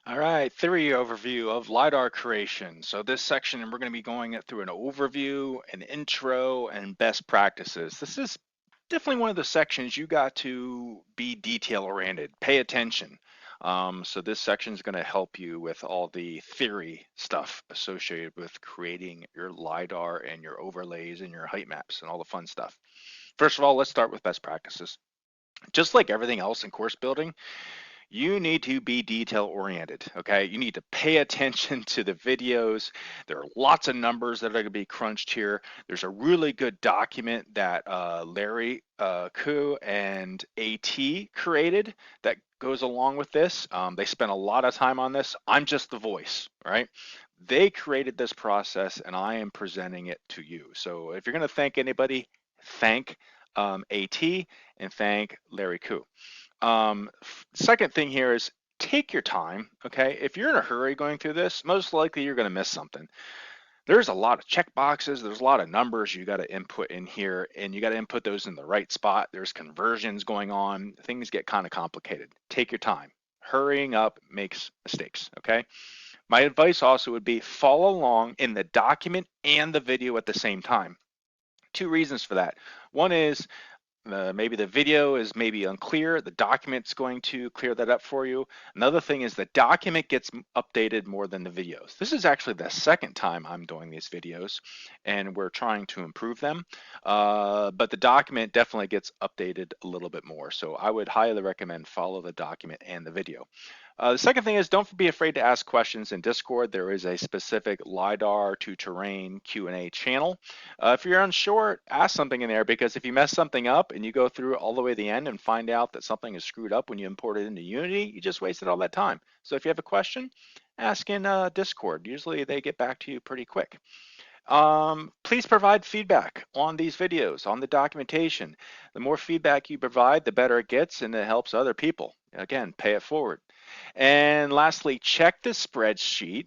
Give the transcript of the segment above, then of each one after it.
All right, theory overview of LiDAR creation. So this section, we're going to be going through an overview, an intro, and best practices. This is definitely one of the sections you got to be detail oriented, pay attention. So this section is going to help you with all the theory stuff associated with creating your LiDAR and your overlays and your height maps and all the fun stuff. First of all, let's start with best practices. Just like everything else in course building, you need to be detail oriented, okay? You need to pay attention to the videos. There are lots of numbers that are going to be crunched here. There's a really good document that Larry Koo and AT created that goes along with this. They spent a lot of time on this. I'm just the voice, right? They created this process and I am presenting it to you. So if you're going to thank anybody, thank AT and thank Larry Koo. Second thing here is take your time, okay? If you're in a hurry going through this, most likely you're going to miss something. There's a lot of check boxes, there's a lot of numbers you got to input in here, and you got to input those in the right spot. There's conversions going on, things get kind of complicated. Take your time. Hurrying up makes mistakes, okay? My advice also would be follow along in the document and the video at the same time. Two reasons for that. One is maybe the video is maybe unclear. The document's going to clear that up for you. Another thing is the document gets updated more than the videos. This is actually the second time I'm doing these videos, and we're trying to improve them. But the document definitely gets updated a little bit more. So I would highly recommend follow the document and the video. The second thing is don't be afraid to ask questions in Discord. There is a specific LiDAR to terrain Q&A channel. If you're unsure, ask something in there, because if you mess something up and you go through all the way to the end and find out that something is screwed up when you import it into Unity, you just wasted all that time. So if you have a question, ask in Discord. Usually they get back to you pretty quick. Please provide feedback on these videos, on the documentation. The more feedback you provide, the better it gets and it helps other people. Again, pay it forward. And lastly, check the spreadsheet.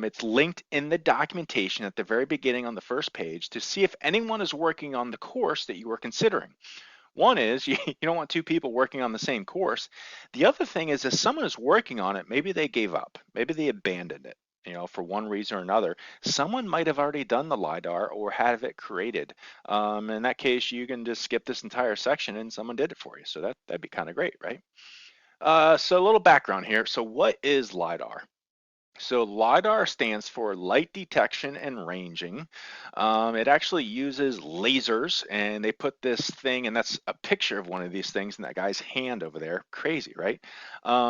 It's linked in the documentation at the very beginning on the first page to see if anyone is working on the course that you are considering. One is you don't want two people working on the same course. The other thing is if someone is working on it, maybe they gave up, maybe they abandoned it, for one reason or another. Someone might have already done the LiDAR or have it created. In that case, you can just skip this entire section and someone did it for you. So that'd be kind of great, right? So a little background here. So what is LiDAR? So LiDAR stands for light detection and ranging. It actually uses lasers, and they put this thing, and that's a picture of one of these things in that guy's hand over there. Crazy, right?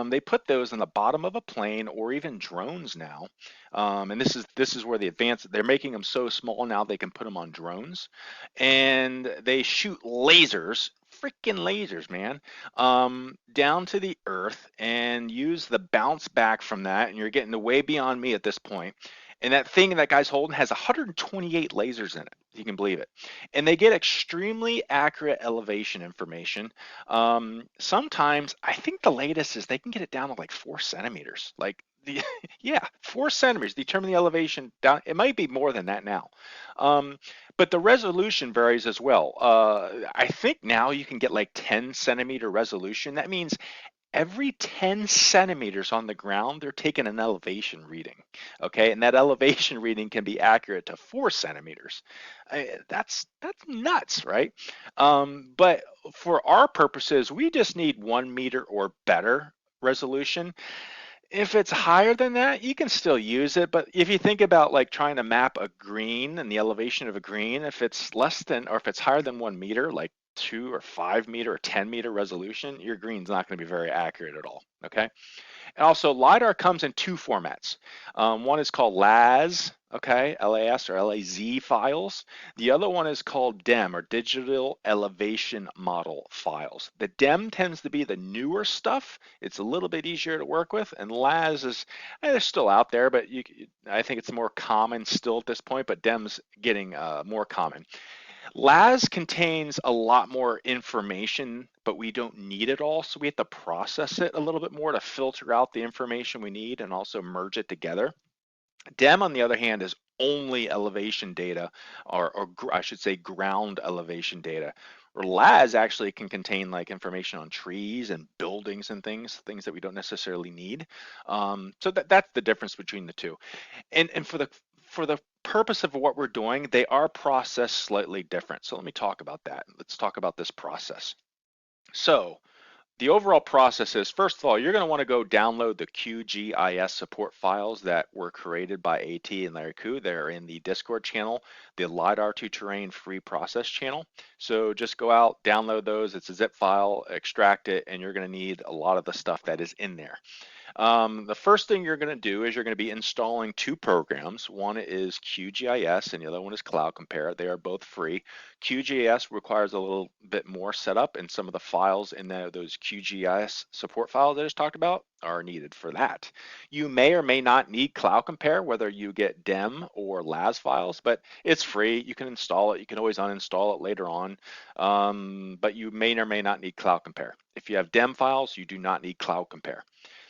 They put those in the bottom of a plane or even drones now. And this is where the advance. They're making them so small now they can put them on drones, and they shoot lasers. Freaking lasers, man, down to the earth and use the bounce back from that. And you're getting way beyond me at this point. And that thing that guy's holding has 128 lasers in it. You can believe it. And they get extremely accurate elevation information. Sometimes I think the latest is they can get it down to like 4 centimeters. Like yeah, 4 centimeters, determine the elevation down. It might be more than that now. But the resolution varies as well. I think now you can get like 10 centimeter resolution. That means every 10 centimeters on the ground, they're taking an elevation reading, okay? And that elevation reading can be accurate to 4 centimeters. That's nuts, right? But for our purposes, we just need 1 meter or better resolution. If it's higher than that, you can still use it. But if you think about like trying to map a green and the elevation of a green, if it's less than, or if it's higher than 1 meter, like 2 or 5 meter or 10 meter resolution, your green's not going to be very accurate at all. Okay. And also, LiDAR comes in two formats. One is called LAS, okay, LAS or LAZ files. The other one is called DEM, or Digital Elevation Model files. The DEM tends to be the newer stuff. It's a little bit easier to work with, and LAS is they're still out there, but I think it's more common still at this point, but DEM's getting more common. LAS contains a lot more information, but we don't need it all. So we have to process it a little bit more to filter out the information we need and also merge it together. DEM, on the other hand, is only elevation data, or I should say ground elevation data. Or LAS actually can contain like information on trees and buildings and things that we don't necessarily need. So that's the difference between the two. And for the purpose of what we're doing, they are processed slightly different. So let me talk about that. Let's talk about this process. So the overall process is, first of all, you're going to want to go download the QGIS support files that were created by AT and Larry Koo. They're in the Discord channel, the Lidar to Terrain free process channel. So just go out, download those. It's a zip file, extract it, and you're going to need a lot of the stuff that is in there. The first thing you're going to do is you're going to be installing two programs. One is QGIS and the other one is Cloud Compare. They are both free. QGIS requires a little bit more setup, and some of the files in those QGIS support files that I just talked about are needed for that. You may or may not need Cloud Compare, whether you get DEM or LAS files, but it's free. You can install it. You can always uninstall it later on, but you may or may not need Cloud Compare. If you have DEM files, you do not need Cloud Compare.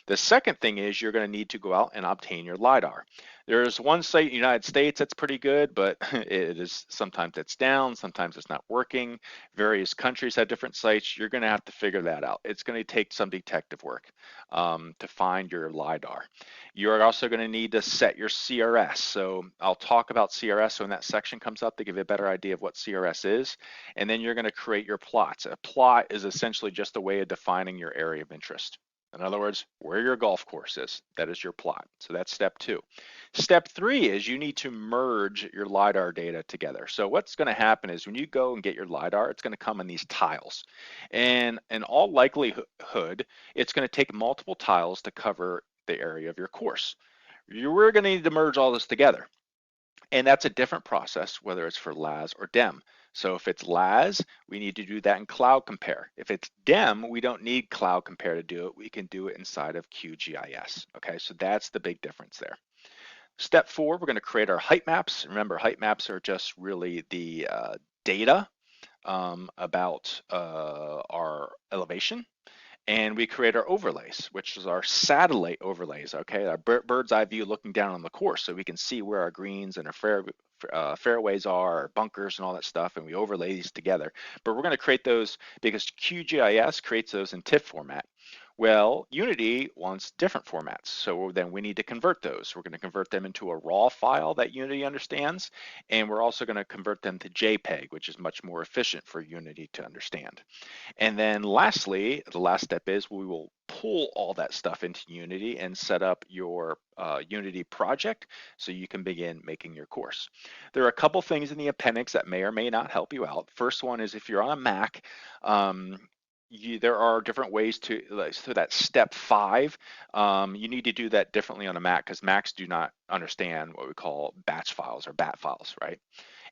The second thing is you're going to need to go out and obtain your LiDAR. There's one site in the United States that's pretty good, but it is sometimes it's down, sometimes it's not working. Various countries have different sites. You're going to have to figure that out. It's going to take some detective work to find your LiDAR. You're also going to need to set your CRS. So I'll talk about CRS when that section comes up to give you a better idea of what CRS is. And then you're going to create your plots. A plot is essentially just a way of defining your area of interest. In other words, where your golf course is, that is your plot. So that's step 2. Step 3 is you need to merge your LiDAR data together. So what's going to happen is when you go and get your LiDAR, it's going to come in these tiles. And in all likelihood, it's going to take multiple tiles to cover the area of your course. We're going to need to merge all this together. And that's a different process, whether it's for LAS or DEM. So if it's LAS, we need to do that in Cloud Compare. If it's DEM, we don't need Cloud Compare to do it. We can do it inside of QGIS. Okay, so that's the big difference there. Step 4, we're going to create our height maps. Remember, height maps are just really the data about our elevation. And we create our overlays, which is our satellite overlays, okay? Our bird's eye view looking down on the course so we can see where our greens and our fairways are, our bunkers and all that stuff, and we overlay these together. But we're gonna create those because QGIS creates those in TIFF format. Well, Unity wants different formats, so then we need to convert those. We're going to convert them into a raw file that Unity understands, and we're also going to convert them to JPEG, which is much more efficient for Unity to understand. And then lastly, the last step is we will pull all that stuff into Unity and set up your Unity project so you can begin making your course. There are a couple things in the appendix that may or may not help you out. First one is if you're on a Mac, there are different ways to, like, so that step 5, you need to do that differently on a Mac because Macs do not understand what we call batch files or BAT files, right?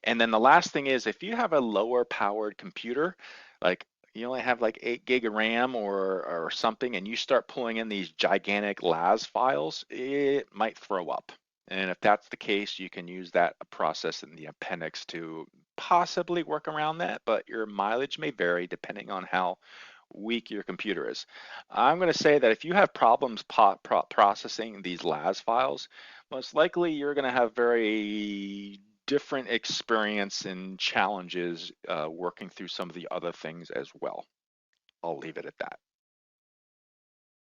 And then the last thing is if you have a lower powered computer, like you only have like 8 gig of RAM or something, and you start pulling in these gigantic LAS files, it might throw up. And if that's the case, you can use that process in the appendix to possibly work around that, but your mileage may vary depending on how weak your computer is. I'm going to say that if you have problems processing these LAS files, most likely you're going to have very different experience and challenges working through some of the other things as well. I'll leave it at that.